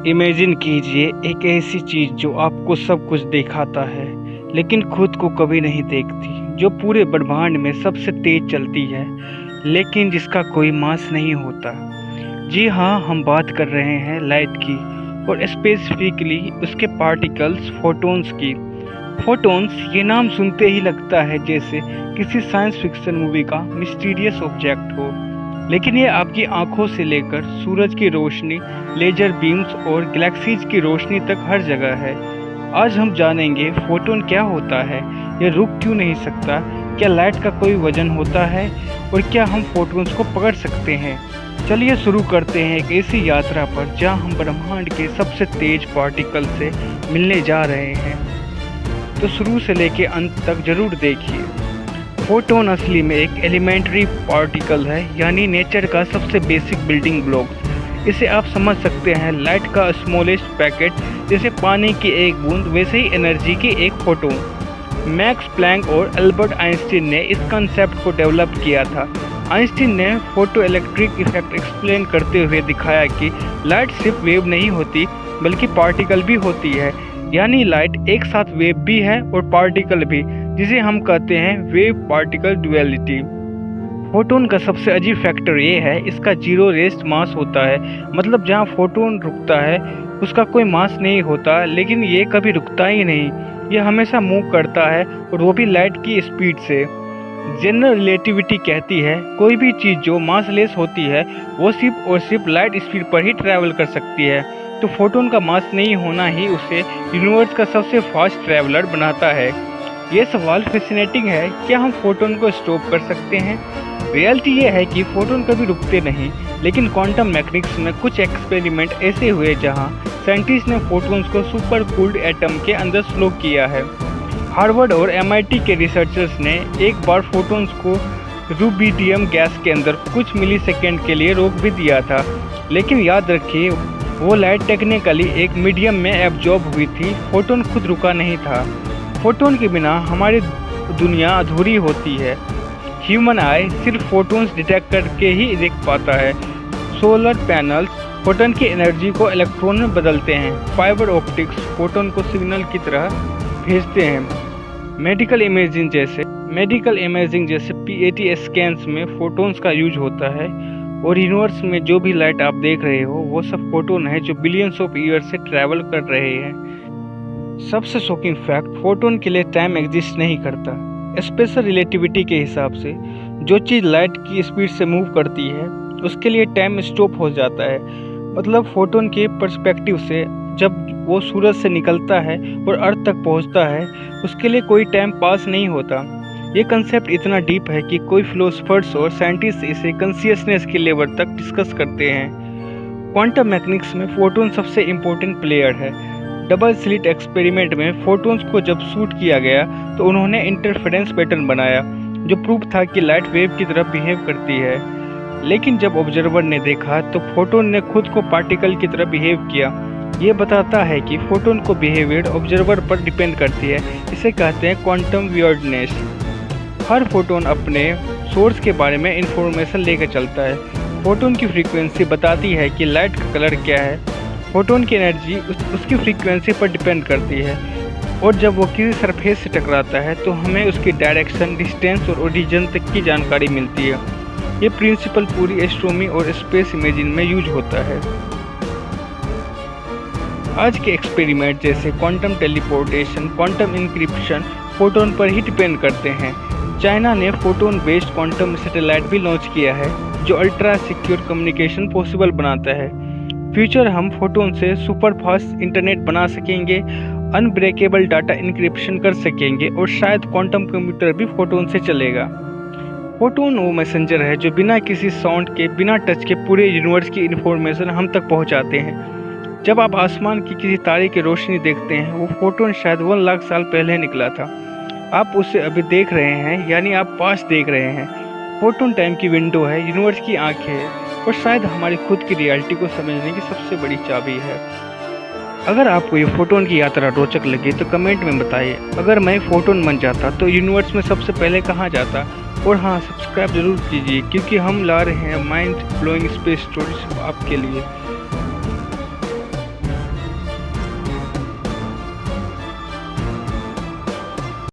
Imagine कीजिए एक ऐसी चीज़ जो आपको सब कुछ दिखाता है लेकिन खुद को कभी नहीं देखती, जो पूरे ब्रह्मांड में सबसे तेज चलती है लेकिन जिसका कोई मास नहीं होता। जी हाँ, हम बात कर रहे हैं लाइट की और स्पेसिफिकली उसके पार्टिकल्स फोटॉन्स की। फोटॉन्स ये नाम सुनते ही लगता है जैसे किसी साइंस फिक्शन मूवी का मिस्टीरियस ऑब्जेक्ट हो, लेकिन ये आपकी आंखों से लेकर सूरज की रोशनी, लेजर बीम्स और गैलेक्सीज की रोशनी तक हर जगह है। आज हम जानेंगे फोटोन क्या होता है, यह रुक क्यों नहीं सकता, क्या लाइट का कोई वजन होता है और क्या हम फोटोन्स को पकड़ सकते हैं। चलिए शुरू करते हैं एक ऐसी यात्रा पर जहां हम ब्रह्मांड के सबसे तेज पार्टिकल से मिलने जा रहे हैं। तो शुरू से लेके अंत तक जरूर देखिए। फोटोन असली में एक एलिमेंट्री पार्टिकल है, यानी नेचर का सबसे बेसिक बिल्डिंग ब्लॉक। इसे आप समझ सकते हैं लाइट का स्मॉलेस्ट पैकेट, जैसे पानी की एक बूंद वैसे ही एनर्जी की एक फोटोन। मैक्स प्लैंक और एल्बर्ट आइंस्टीन ने इस कंसेप्ट को डेवलप किया था। आइंस्टीन ने फोटो इलेक्ट्रिक इफेक्ट एक्सप्लेन करते हुए दिखाया कि लाइट सिर्फ वेव नहीं होती बल्कि पार्टिकल भी होती है, यानी लाइट एक साथ वेव भी है और पार्टिकल भी, जिसे हम कहते हैं वेव पार्टिकल ड्यूअलिटी। फोटोन का सबसे अजीब फैक्टर ये है, इसका जीरो रेस्ट मास होता है। मतलब जहाँ फोटोन रुकता है उसका कोई मास नहीं होता, लेकिन ये कभी रुकता ही नहीं, ये हमेशा मूव करता है और वो भी लाइट की स्पीड से। जनरल रिलेटिविटी कहती है कोई भी चीज़ जो मासलेस होती है वो सिर्फ और सिर्फ लाइट स्पीड पर ही ट्रैवल कर सकती है। तो फोटोन का मास नहीं होना ही उसे यूनिवर्स का सबसे फास्ट ट्रैवलर बनाता है। ये सवाल फैसिनेटिंग है, क्या हम फोटोन को स्टॉप कर सकते हैं? रियलिटी ये है कि फोटोन कभी रुकते नहीं, लेकिन क्वांटम मैकेनिक्स में कुछ एक्सपेरिमेंट ऐसे हुए जहां साइंटिस्ट ने फोटोन्स को सुपर कूल्ड एटम के अंदर स्लो किया है। हार्वर्ड और MIT के रिसर्चर्स ने एक बार फोटोन्स को रूबिडियम गैस के अंदर कुछ मिलीसेकेंड के लिए रोक भी दिया था, लेकिन याद रखिए वो लाइट टेक्निकली एक मीडियम में एब्जॉर्ब हुई थी, फोटोन खुद रुका नहीं था। फोटोन के बिना हमारी दुनिया अधूरी होती है। ह्यूमन आई सिर्फ फोटोन्स डिटेक्ट करके ही देख पाता है। सोलर पैनल्स फोटोन की एनर्जी को इलेक्ट्रॉन में बदलते हैं। फाइबर ऑप्टिक्स फोटोन को सिग्नल की तरह भेजते हैं। मेडिकल इमेजिंग जैसे PET स्कैन्स में फोटोन्स का यूज होता है। और यूनिवर्स में जो भी लाइट आप देख रहे हो वो सब फोटोन है जो बिलियंस ऑफ ईयर से ट्रैवल कर रहे हैं। सबसे शॉकिंग फैक्ट, फोटोन के लिए टाइम एग्जिस्ट नहीं करता। स्पेशल रिलेटिविटी के हिसाब से जो चीज़ लाइट की स्पीड से मूव करती है उसके लिए टाइम स्टॉप हो जाता है। मतलब फोटोन के पर्सपेक्टिव से जब वो सूरज से निकलता है और अर्थ तक पहुंचता है उसके लिए कोई टाइम पास नहीं होता। ये कंसेप्ट इतना डीप है कि कोई फिलोसफर्स और साइंटिस्ट इसे कॉन्शियसनेस के लेवल तक डिस्कस करते हैं। क्वांटम मैकेनिक्स में फोटोन सबसे इम्पोर्टेंट प्लेयर है। डबल स्लिट एक्सपेरिमेंट में फोटोन्स को जब शूट किया गया तो उन्होंने इंटरफेरेंस पैटर्न बनाया जो प्रूफ था कि लाइट वेव की तरह बिहेव करती है। लेकिन जब ऑब्जर्वर ने देखा तो फोटोन ने खुद को पार्टिकल की तरह बिहेव किया। ये बताता है कि फोटोन को बिहेवियर ऑब्जर्वर पर डिपेंड करती है। इसे कहते हैं क्वांटम वियर्डनेस। हर फोटोन अपने सोर्स के बारे में इंफॉर्मेशन लेकर चलता है। फोटोन की फ्रीक्वेंसी बताती है कि लाइट का कलर क्या है। फोटोन की एनर्जी उसकी फ्रीक्वेंसी पर डिपेंड करती है और जब वो किसी सरफेस से टकराता है तो हमें उसकी डायरेक्शन, डिस्टेंस और ओरिजिन तक की जानकारी मिलती है। ये प्रिंसिपल पूरी एस्ट्रोनॉमी और स्पेस इमेजिंग में यूज होता है। आज के एक्सपेरिमेंट जैसे quantum teleportation, quantum encryption photon पर ही डिपेंड करते हैं। चाइना ने फोटोन बेस्ड क्वांटम सैटेलाइट भी लॉन्च किया है जो अल्ट्रा सिक्योर कम्युनिकेशन पॉसिबल बनाता है। फ्यूचर हम फोटोन से सुपर फास्ट इंटरनेट बना सकेंगे, अनब्रेकेबल डाटा इंक्रिप्शन कर सकेंगे और शायद क्वांटम कंप्यूटर भी फोटोन से चलेगा। फोटोन वो मैसेंजर है जो बिना किसी साउंड के, बिना टच के पूरे यूनिवर्स की इन्फॉर्मेशन हम तक पहुंचाते हैं। जब आप आसमान की किसी तारे की रोशनी देखते हैं वो फोटोन शायद 1 लाख साल पहले निकला था। आप उसे अभी देख रहे हैं, यानी आप पास देख रहे हैं। फोटोन टाइम की विंडो है, यूनिवर्स की आंखें है और शायद हमारी खुद की रियलिटी को समझने की सबसे बड़ी चाबी है। अगर आपको ये फोटोन की यात्रा रोचक लगी तो कमेंट में बताइए। अगर मैं फोटोन बन जाता तो यूनिवर्स में सबसे पहले कहाँ जाता? और हाँ, सब्सक्राइब जरूर कीजिए क्योंकि हम ला रहे हैं माइंड ब्लोइंग स्पेस स्टोरीज आपके लिए।